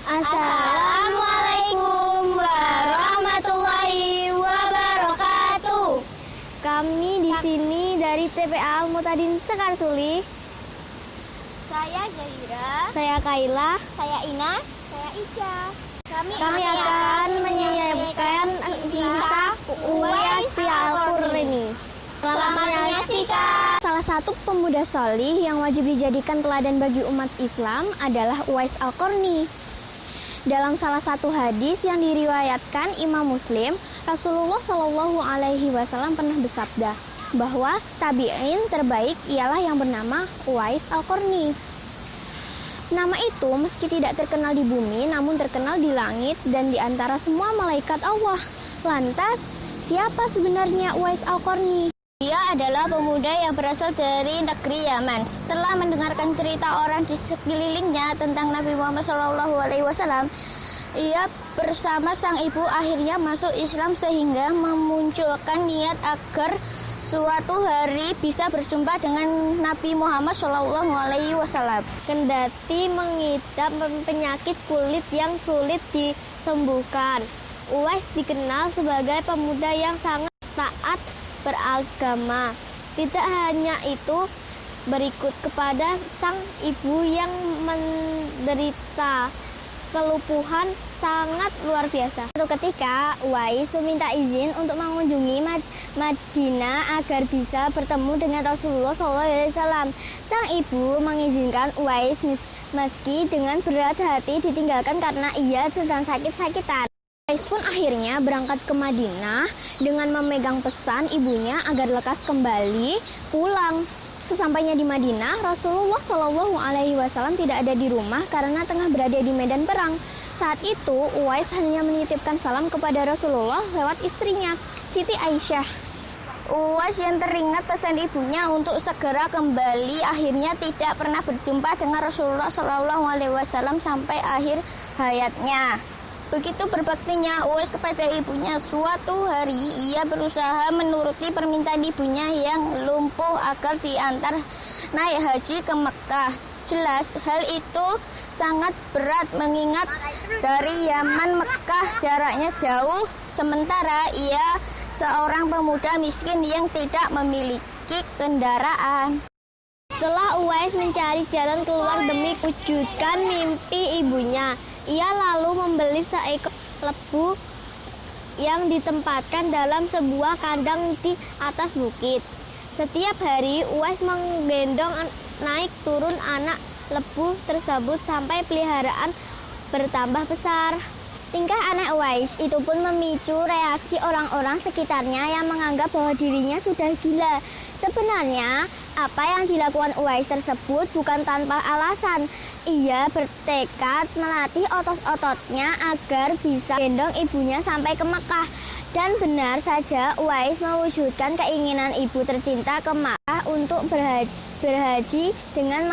Assalamualaikum warahmatullahi wabarakatuh. Kami di sini dari TPA Al-Mu'tadin Sekarsuli. Saya Zaira. Saya Kaila. Saya Ina. Saya Ica. Kami akan menyiapkan kisah Uwais Al-Qarni. Selamat menyaksikan. Salah satu pemuda solih yang wajib dijadikan teladan bagi umat Islam adalah Uwais Al-Qarni. Dalam salah satu hadis yang diriwayatkan Imam Muslim, Rasulullah Shallallahu Alaihi Wasallam pernah bersabda bahwa tabi'in terbaik ialah yang bernama Uwais Al-Qarni. Nama itu meski tidak terkenal di bumi, namun terkenal di langit dan di antara semua malaikat Allah. Lantas, siapa sebenarnya Uwais Al-Qarni? Dia adalah pemuda yang berasal dari negeri Yaman. Setelah mendengarkan cerita orang di sekelilingnya tentang Nabi Muhammad SAW, ia bersama sang ibu akhirnya masuk Islam sehingga memunculkan niat agar suatu hari bisa berjumpa dengan Nabi Muhammad SAW. Kendati mengidap penyakit kulit yang sulit disembuhkan, Uwais dikenal sebagai pemuda yang sangat taat beragama. Tidak hanya itu, berikut kepada sang ibu yang menderita kelumpuhan sangat luar biasa. Suatu ketika, Uwais meminta izin untuk mengunjungi Madinah agar bisa bertemu dengan Rasulullah SAW. Sang ibu mengizinkan Uwais meski dengan berat hati ditinggalkan karena ia sedang sakit-sakitan. Uwais pun akhirnya berangkat ke Madinah dengan memegang pesan ibunya agar lekas kembali pulang. Sesampainya di Madinah, Rasulullah Shallallahu Alaihi Wasallam tidak ada di rumah karena tengah berada di medan perang. Saat itu, Uwais hanya menitipkan salam kepada Rasulullah lewat istrinya, Siti Aisyah. Uwais yang teringat pesan ibunya untuk segera kembali akhirnya tidak pernah berjumpa dengan Rasulullah SAW sampai akhir hayatnya. Begitu berbaktinya Uwais kepada ibunya, suatu hari ia berusaha menuruti permintaan ibunya yang lumpuh agar diantar naik haji ke Mekah. Jelas hal itu sangat berat mengingat dari Yaman Mekah jaraknya jauh, sementara ia seorang pemuda miskin yang tidak memiliki kendaraan. Setelah Uwais mencari jalan keluar demi wujudkan mimpi ibunya, ia lalu membeli seekor lembu yang ditempatkan dalam sebuah kandang di atas bukit. Setiap hari Uwais menggendong naik turun anak lembu tersebut sampai peliharaan bertambah besar. Tingkah aneh Uwais itu pun memicu reaksi orang-orang sekitarnya yang menganggap bahwa dirinya sudah gila. Sebenarnya, apa yang dilakukan Uwais tersebut bukan tanpa alasan. Ia bertekad melatih otot-ototnya agar bisa gendong ibunya sampai ke Mekah. Dan benar saja, Uwais mewujudkan keinginan ibu tercinta ke Mekah untuk berhaji dengan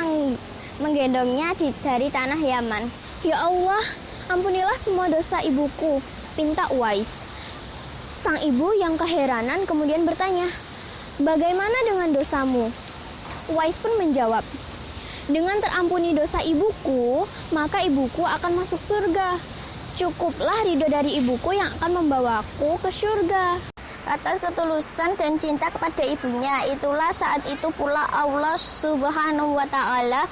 menggendongnya dari tanah Yaman. Ya Allah, ampunilah semua dosa ibuku, pinta Uwais. Sang ibu yang keheranan kemudian bertanya, bagaimana dengan dosamu? Uwais pun menjawab, dengan terampuni dosa ibuku, maka ibuku akan masuk surga. Cukuplah ridho dari ibuku yang akan membawaku ke surga. Atas ketulusan dan cinta kepada ibunya, itulah saat itu pula Allah Subhanahu wa Ta'ala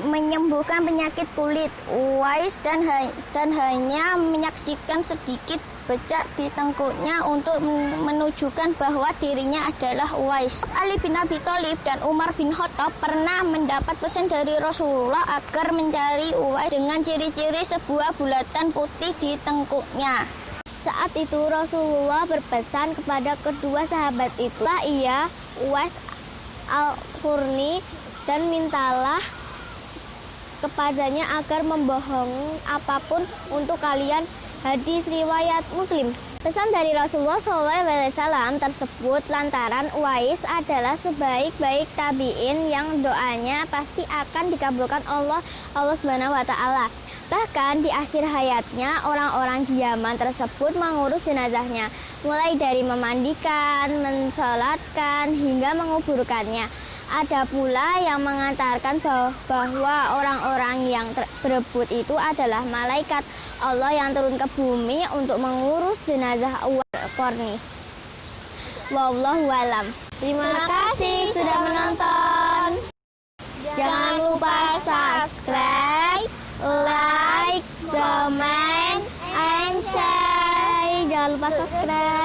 menyembuhkan penyakit kulit Uwais dan hanya menyaksikan sedikit becak di tengkuknya untuk menunjukkan bahwa dirinya adalah Uwais. Ali bin Abi Thalib dan Umar bin Khattab pernah mendapat pesan dari Rasulullah agar mencari Uwais dengan ciri-ciri sebuah bulatan putih di tengkuknya. Saat itu Rasulullah berpesan kepada kedua sahabat itulah ia Uwais Al-Qarni dan mintalah kepadanya agar membohong apapun untuk kalian. Hadis riwayat Muslim. Pesan dari Rasulullah SAW tersebut lantaran Uwais adalah sebaik-baik tabi'in yang doanya pasti akan dikabulkan Allah Subhanahu wa Ta'ala. Bahkan di akhir hayatnya orang-orang di Yaman tersebut mengurus jenazahnya, mulai dari memandikan, mensolatkan hingga menguburkannya. Ada pula yang mengatakan bahwa orang-orang yang berebut itu adalah malaikat Allah yang turun ke bumi untuk mengurus jenazah Al-Qarni. Wallahu alam. Terima kasih sudah menonton. Jangan lupa subscribe, like, comment, and share. Jangan lupa subscribe.